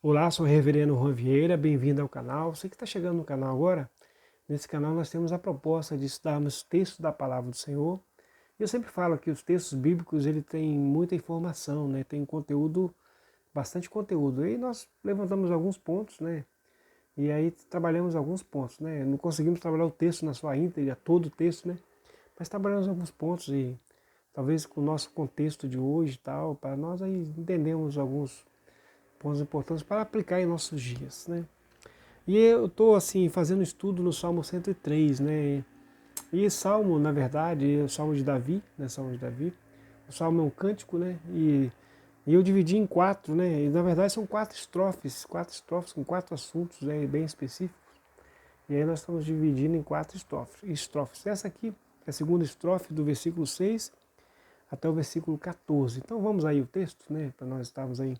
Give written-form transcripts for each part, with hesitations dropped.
Olá, sou o Reverendo Juan Vieira, bem-vindo ao canal. Você que está chegando no canal agora, nesse canal nós temos a proposta de estudarmos textos da Palavra do Senhor. Eu sempre falo que os textos bíblicos ele tem muita informação, né? Tem conteúdo, bastante conteúdo. E nós levantamos alguns pontos, né? E aí trabalhamos alguns pontos, né? Não conseguimos trabalhar o texto na sua íntegra, todo o texto, né? Mas trabalhamos alguns pontos e talvez com o nosso contexto de hoje e tal, para nós aí entendemos alguns pontos importantes para aplicar em nossos dias, né? E eu estou assim fazendo estudo no Salmo 103, né? E esse salmo, na verdade, é o Salmo de Davi, né? Salmo de Davi. O salmo é um cântico, né? E eu dividi em quatro, né? E na verdade são quatro estrofes com quatro assuntos, né? Bem específicos. E aí nós estamos dividindo em quatro estrofes. Essa aqui é a segunda estrofe do versículo 6 até o versículo 14. Então vamos aí o texto, né? Para nós estarmos aí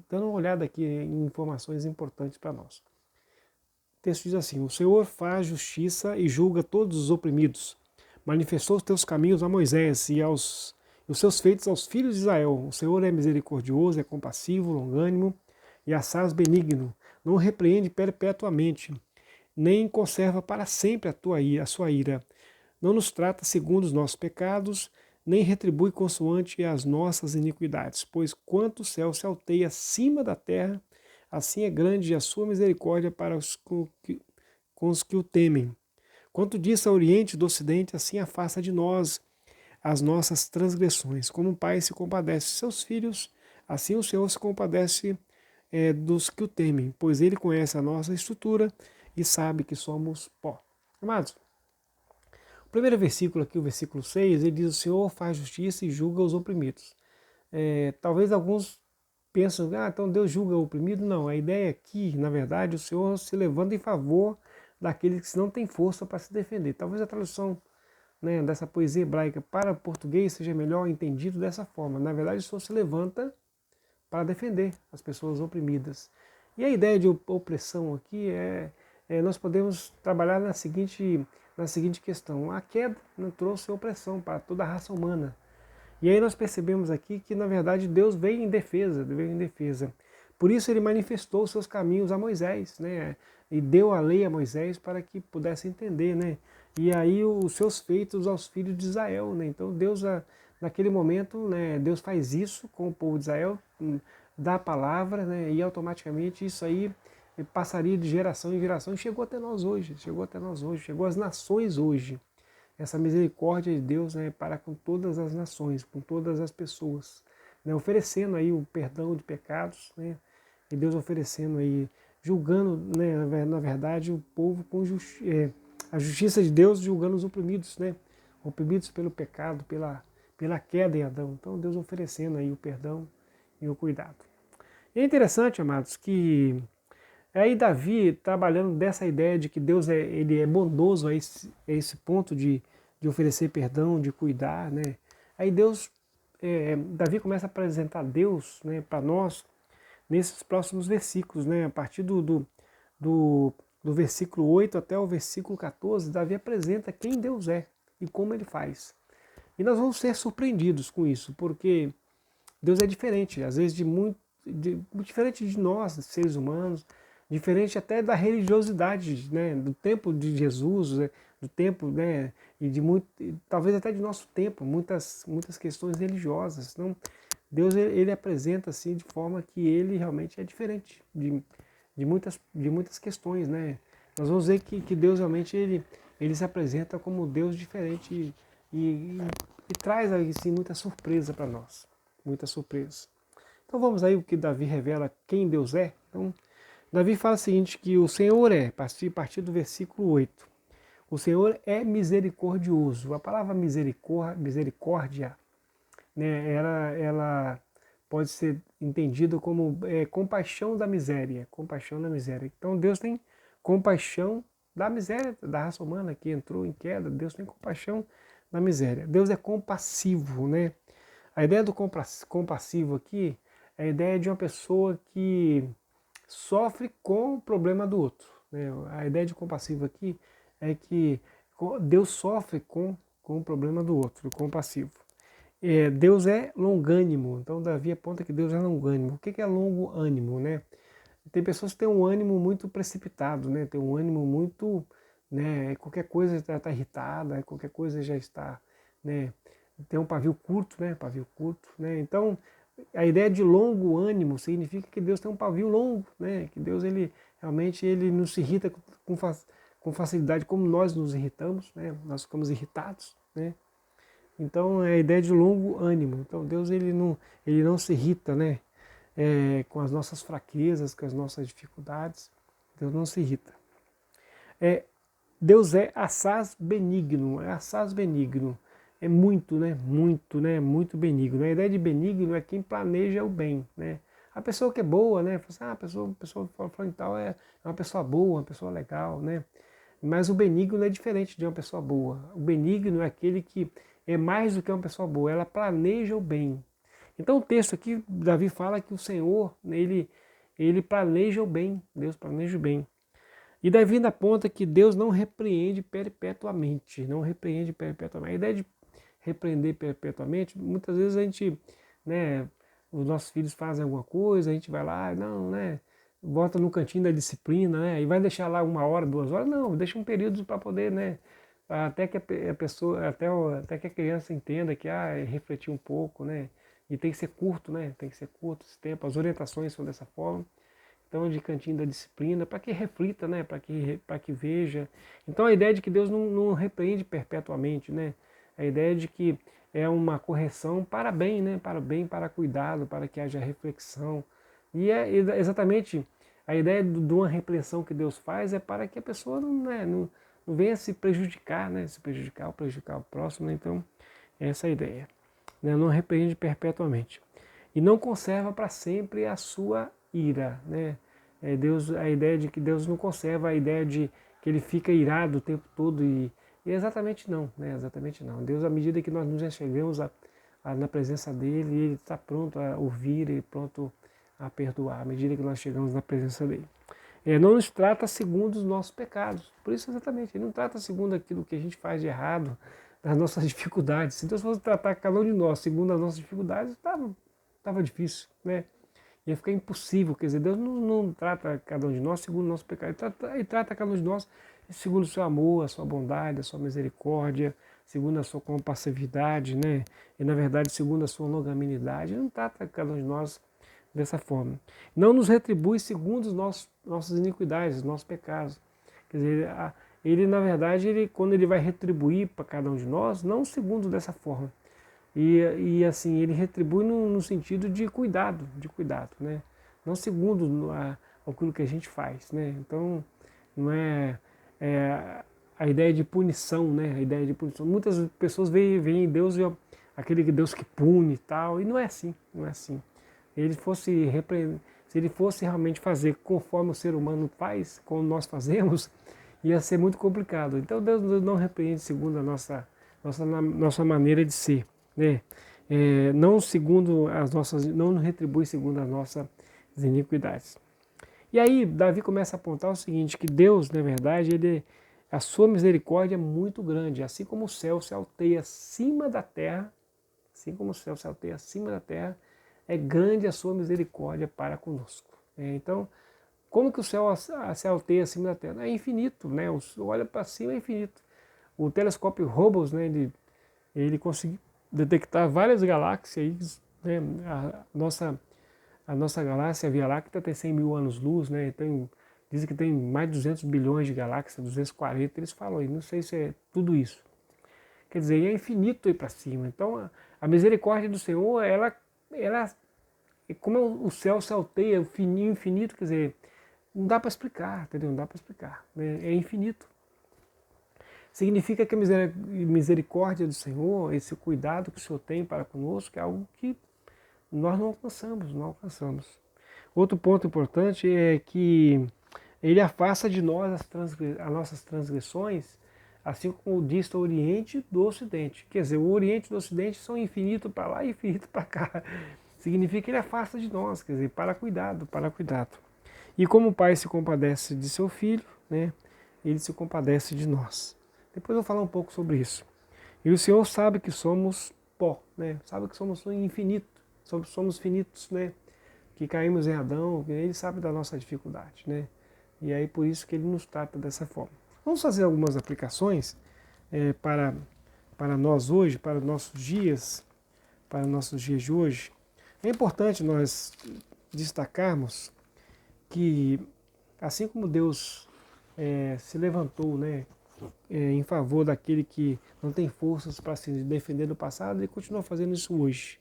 dando uma olhada aqui em informações importantes para nós. O texto diz assim: o Senhor faz justiça e julga todos os oprimidos. Manifestou os teus caminhos a Moisés e os seus feitos aos filhos de Israel. O Senhor é misericordioso, é compassivo, longânimo e assaz benigno. Não repreende perpetuamente, nem conserva para sempre a sua ira. Não nos trata segundo os nossos pecados, nem retribui consoante as nossas iniquidades. Pois quanto o céu se alteia acima da terra, assim é grande a sua misericórdia para com os que o temem. Quanto dista ao oriente do ocidente, assim afasta de nós as nossas transgressões. Como um pai se compadece de seus filhos, assim o Senhor se compadece dos que o temem, pois ele conhece a nossa estrutura e sabe que somos pó. Amados, o primeiro versículo aqui, o versículo 6, ele diz: o Senhor faz justiça e julga os oprimidos. Talvez alguns pensam, então Deus julga o oprimido. Não, a ideia aqui, na verdade, o Senhor se levanta em favor daqueles que não têm força para se defender. Talvez a tradução, né, dessa poesia hebraica para o português seja melhor entendido dessa forma. Na verdade, o Senhor se levanta para defender as pessoas oprimidas. E a ideia de opressão aqui nós podemos trabalhar na seguinte questão. A queda, né, trouxe opressão para toda a raça humana. E aí nós percebemos aqui que, na verdade, Deus veio em defesa, veio em defesa. Por isso ele manifestou os seus caminhos a Moisés, né? E deu a lei a Moisés para que pudesse entender, né? E aí os seus feitos aos filhos de Israel, né? Então Deus, naquele momento, né, Deus faz isso com o povo de Israel, dá a palavra, né? E automaticamente isso aí passaria de geração em geração e chegou até nós hoje, chegou às nações hoje. Essa misericórdia de Deus, né, para com todas as nações, com todas as pessoas, né, oferecendo aí o perdão de pecados, né, e Deus oferecendo aí, julgando, né, na verdade, o povo com a justiça de Deus julgando os oprimidos, né, oprimidos pelo pecado, pela queda em Adão. Então Deus oferecendo aí o perdão e o cuidado. E é interessante, amados, que aí Davi trabalhando dessa ideia de que Deus ele é bondoso a esse ponto de oferecer perdão, de cuidar, né? Aí Davi começa a apresentar Deus, né, para nós nesses próximos versículos, né? A partir do, do versículo 8 até o versículo 14, Davi apresenta quem Deus é e como ele faz. E nós vamos ser surpreendidos com isso, porque Deus é diferente, às vezes muito diferente de nós, seres humanos, diferente até da religiosidade, né, do tempo de Jesus, né, do tempo, né, e de muito, talvez até de nosso tempo, muitas questões religiosas. Então, Deus ele apresenta assim de forma que ele realmente é diferente de muitas questões, né? Nós vamos ver que Deus realmente ele se apresenta como Deus diferente e traz assim muita surpresa para nós, muita surpresa. Então vamos aí o que Davi revela quem Deus é. Então, Davi fala o seguinte, que o Senhor a partir do versículo 8, o Senhor é misericordioso. A palavra misericórdia, né, ela pode ser entendida como compaixão da miséria, compaixão da miséria. Então Deus tem compaixão da miséria da raça humana que entrou em queda, Deus tem compaixão da miséria. Deus é compassivo, né? A ideia do compassivo aqui é a ideia de uma pessoa que sofre com o problema do outro, né? A ideia de compassivo aqui é que Deus sofre com o problema do outro, o compassivo. Deus é longânimo. Então Davi aponta que Deus é longânimo. O que é longo ânimo, né? Tem pessoas que têm um ânimo muito precipitado, né? Tem um ânimo muito, né? Qualquer coisa já está irritada, qualquer coisa já está, né? Tem um pavio curto, né? Pavio curto, né? Então a ideia de longo ânimo significa que Deus tem um pavio longo, né? Que Deus ele realmente ele não se irrita com facilidade como nós nos irritamos, né? Nós ficamos irritados, né? Então é a ideia de longo ânimo. Então Deus ele não se irrita, né? Com as nossas fraquezas, com as nossas dificuldades. Deus não se irrita. Deus é assaz benigno, é muito, muito benigno. A ideia de benigno é quem planeja o bem, né? A pessoa que é boa, né? A pessoa falando tal é uma pessoa boa, uma pessoa legal, né? Mas o benigno é diferente de uma pessoa boa. O benigno é aquele que é mais do que uma pessoa boa, ela planeja o bem. Então o texto aqui, Davi fala que o Senhor, ele planeja o bem, Deus planeja o bem. E Davi ainda aponta que Deus não repreende perpetuamente, não repreende perpetuamente. A ideia de repreender perpetuamente, muitas vezes a gente, né, os nossos filhos fazem alguma coisa, a gente vai lá, não, né, bota no cantinho da disciplina, né, e vai deixar lá 1 hora, 2 horas, não, deixa um período para poder, né, até que a pessoa, até que a criança entenda que, refletir um pouco, né, e tem que ser curto, né, tem que ser curto esse tempo, as orientações são dessa forma. Então, de cantinho da disciplina, para que reflita, né? Para que veja. Então, a ideia de que Deus não repreende perpetuamente, né? A ideia de que é uma correção para bem, né? Para o bem, para cuidado, para que haja reflexão. E é exatamente a ideia de uma repreensão que Deus faz é para que a pessoa não venha se prejudicar, né? Se prejudicar ou prejudicar o próximo, né? Então, essa é a ideia. Né? Não repreende perpetuamente. E não conserva para sempre a sua ira, né? A ideia de que Deus não conserva a ideia de que ele fica irado o tempo todo e exatamente não, né? Exatamente não. Deus, à medida que nós nos chegamos na presença dele, ele está pronto a ouvir e pronto a perdoar, à medida que nós chegamos na presença dele. Não nos trata segundo os nossos pecados. Por isso, exatamente, ele não trata segundo aquilo que a gente faz de errado, das nossas dificuldades. Se Deus fosse tratar cada um de nós segundo as nossas dificuldades, estava difícil, né? Ia ficar impossível, quer dizer, Deus não trata cada um de nós segundo o nosso pecado, ele trata cada um de nós segundo o seu amor, a sua bondade, a sua misericórdia, segundo a sua compassividade, né? E na verdade, segundo a sua longanimidade, ele não trata cada um de nós dessa forma. Não nos retribui segundo nossas iniquidades, os nossos pecados. Quer dizer, ele na verdade, quando ele vai retribuir para cada um de nós, não segundo dessa forma. E assim, ele retribui no sentido de cuidado, né? Não segundo aquilo que a gente faz, né? Então, não é a ideia de punição, né? A ideia de punição. Muitas pessoas veem em Deus aquele Deus que pune e tal, e não é assim, não é assim. Se ele fosse realmente fazer conforme o ser humano faz, como nós fazemos, ia ser muito complicado. Então Deus não repreende segundo a nossa maneira de ser, né? Não segundo não retribui segundo as nossas iniquidades. E aí Davi começa a apontar o seguinte, que Deus, na verdade, a sua misericórdia é muito grande, assim como o céu se alteia acima da terra, é grande a sua misericórdia para conosco. Então, como que o céu se alteia acima da terra? É infinito, né? Olha para cima, é infinito. O telescópio Hubble, né, ele conseguiu detectar várias galáxias, né? A nossa galáxia, a Via Láctea, tem 100 mil anos-luz, né? Dizem que tem mais de 200 bilhões de galáxias, 240, eles falam aí, não sei se é tudo isso. Quer dizer, é infinito aí para cima. Então, a misericórdia do Senhor, ela como o céu se alteia, o fininho, infinito, quer dizer, não dá para explicar, entendeu? Não dá para explicar, né? É infinito. Significa que a misericórdia do Senhor, esse cuidado que o Senhor tem para conosco, é algo que nós não alcançamos. Outro ponto importante é que ele afasta de nós as nossas transgressões, assim como diz o Oriente do Ocidente. Quer dizer, o Oriente e o Ocidente são infinito para lá e infinito para cá. Significa que ele afasta de nós, quer dizer, para cuidado. E como o pai se compadece de seu filho, né, ele se compadece de nós. Depois eu vou falar um pouco sobre isso. E o Senhor sabe que somos pó, né? Sabe que somos infinito, somos finitos, né? Que caímos em Adão, ele sabe da nossa dificuldade, né? E aí por isso que ele nos trata dessa forma. Vamos fazer algumas aplicações para nós hoje, para nossos dias de hoje. É importante nós destacarmos que, assim como Deus se levantou, né, em favor daquele que não tem forças para se defender do passado, ele continua fazendo isso hoje.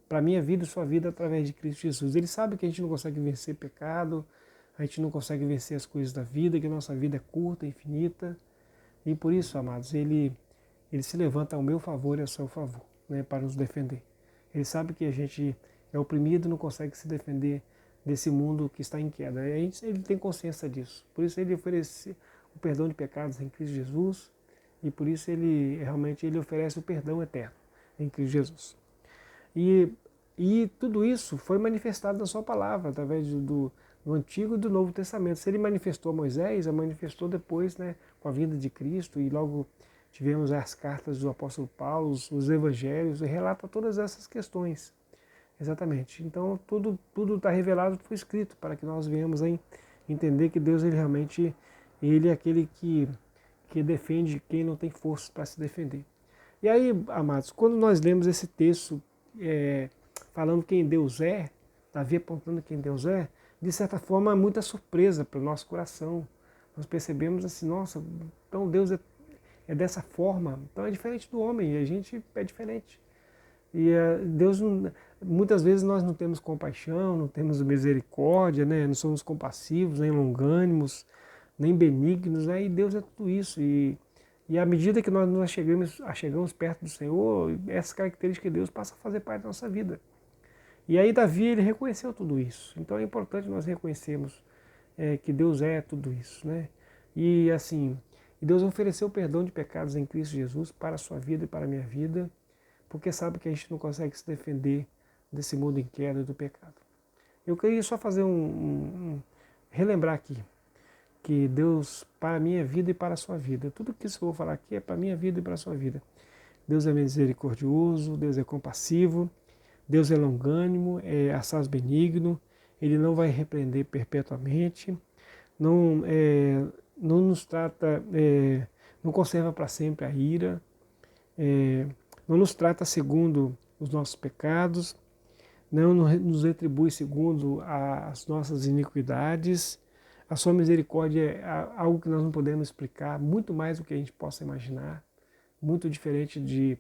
Para a minha vida e sua vida através de Cristo Jesus. Ele sabe que a gente não consegue vencer pecado, a gente não consegue vencer as coisas da vida, que a nossa vida é curta, infinita. E por isso, amados, ele se levanta ao meu favor e ao seu favor, né, para nos defender. Ele sabe que a gente é oprimido e não consegue se defender desse mundo que está em queda. E ele tem consciência disso. Por isso ele oferece o perdão de pecados em Cristo Jesus e por isso ele realmente oferece o perdão eterno em Cristo Jesus. E tudo isso foi manifestado na sua palavra, através do Antigo e do Novo Testamento. Se ele manifestou a Moisés, ele manifestou depois, né, com a vinda de Cristo, e logo tivemos as cartas do apóstolo Paulo, os evangelhos, e relata todas essas questões. Exatamente. Então tudo está revelado, tudo foi escrito, para que nós venhamos a entender que Deus ele realmente ele é aquele que defende quem não tem força para se defender. E aí, amados, quando nós lemos esse texto falando quem Deus é, Davi apontando quem Deus é, de certa forma é muita surpresa para o nosso coração. Nós percebemos assim, nossa, então Deus é dessa forma, então é diferente do homem, e a gente é diferente. E Deus, muitas vezes nós não temos compaixão, não temos misericórdia, né? Não somos compassivos, nem longânimos, nem benignos, né? E Deus é tudo isso. E à medida que nós chegamos perto do Senhor, essa característica de Deus passa a fazer parte da nossa vida. E aí Davi, ele reconheceu tudo isso. Então é importante nós reconhecermos que Deus é tudo isso, né? E assim, Deus ofereceu o perdão de pecados em Cristo Jesus para a sua vida e para a minha vida, porque sabe que a gente não consegue se defender desse mundo em queda e do pecado. Eu queria só fazer relembrar aqui, que Deus, para a minha vida e para a sua vida, tudo que isso que eu vou falar aqui é para a minha vida e para a sua vida. Deus é misericordioso, Deus é compassivo, Deus é longânimo, é assaz benigno, Ele não vai repreender perpetuamente, não nos trata, não conserva para sempre a ira, não nos trata segundo os nossos pecados, não nos retribui segundo as nossas iniquidades. A sua misericórdia é algo que nós não podemos explicar, muito mais do que a gente possa imaginar, muito diferente de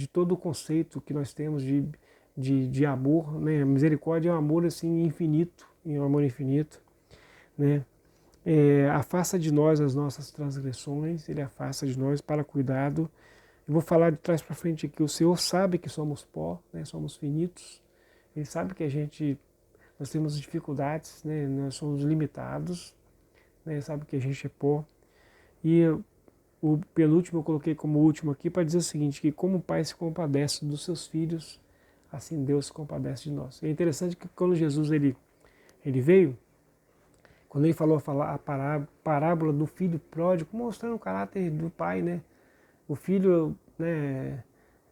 todo o conceito que nós temos de amor, né? Misericórdia é um amor assim infinito, é um amor infinito, né? Afasta de nós as nossas transgressões, Ele afasta de nós para cuidado. Eu vou falar de trás para frente aqui. O Senhor sabe que somos pó, né? Somos finitos. Ele sabe que nós temos dificuldades, né? Nós somos limitados, né? Ele sabe que a gente é pó. E o penúltimo eu coloquei como último aqui para dizer o seguinte, que como o Pai se compadece dos seus filhos, assim Deus se compadece de nós. É interessante que quando Jesus ele veio, quando ele falou a parábola do filho pródigo, mostrando o caráter do pai, né? O filho, né,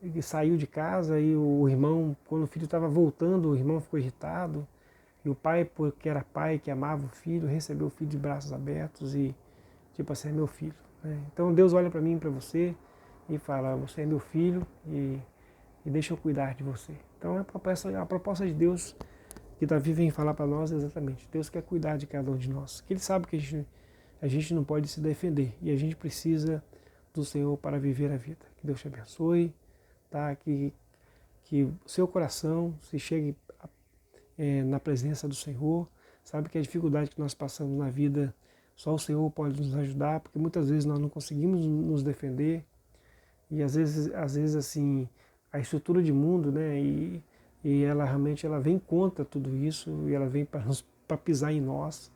ele saiu de casa e o irmão, quando o filho estava voltando, o irmão ficou irritado. E o pai, porque era pai, que amava o filho, recebeu o filho de braços abertos e, tipo assim, é meu filho. Né? Então Deus olha para mim e para você e fala, você é meu filho e deixa eu cuidar de você. Então a proposta de Deus que Davi vem falar para nós é exatamente, Deus quer cuidar de cada um de nós. Que Ele sabe que a gente não pode se defender e a gente precisa do Senhor para viver a vida. Que Deus te abençoe, tá? Que o seu coração se chegue na presença do Senhor. Sabe que a dificuldade que nós passamos na vida, só o Senhor pode nos ajudar, porque muitas vezes nós não conseguimos nos defender e às vezes assim, a estrutura de mundo, né? E ela realmente vem contra tudo isso e ela vem para pisar em nós,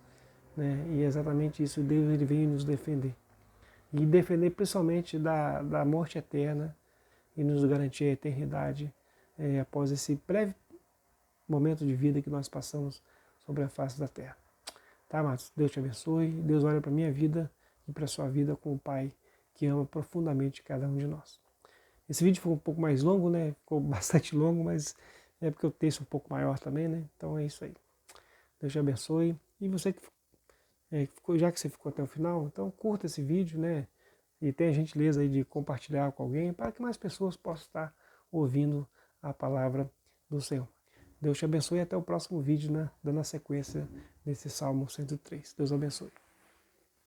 né? E é exatamente isso, Deus ele vem nos defender. E defender principalmente da morte eterna e nos garantir a eternidade após esse breve momento de vida que nós passamos sobre a face da terra. Tá, amados? Deus te abençoe, Deus olha para a minha vida e para a sua vida com o Pai que ama profundamente cada um de nós. Esse vídeo ficou um pouco mais longo, né? Ficou bastante longo, mas é porque o texto é um pouco maior também, né? Então é isso aí. Deus te abençoe. E você que ficou, já que você ficou até o final, então curta esse vídeo, né? E tenha a gentileza aí de compartilhar com alguém para que mais pessoas possam estar ouvindo a palavra do Senhor. Deus te abençoe e até o próximo vídeo, né? Dando a sequência desse Salmo 103. Deus abençoe.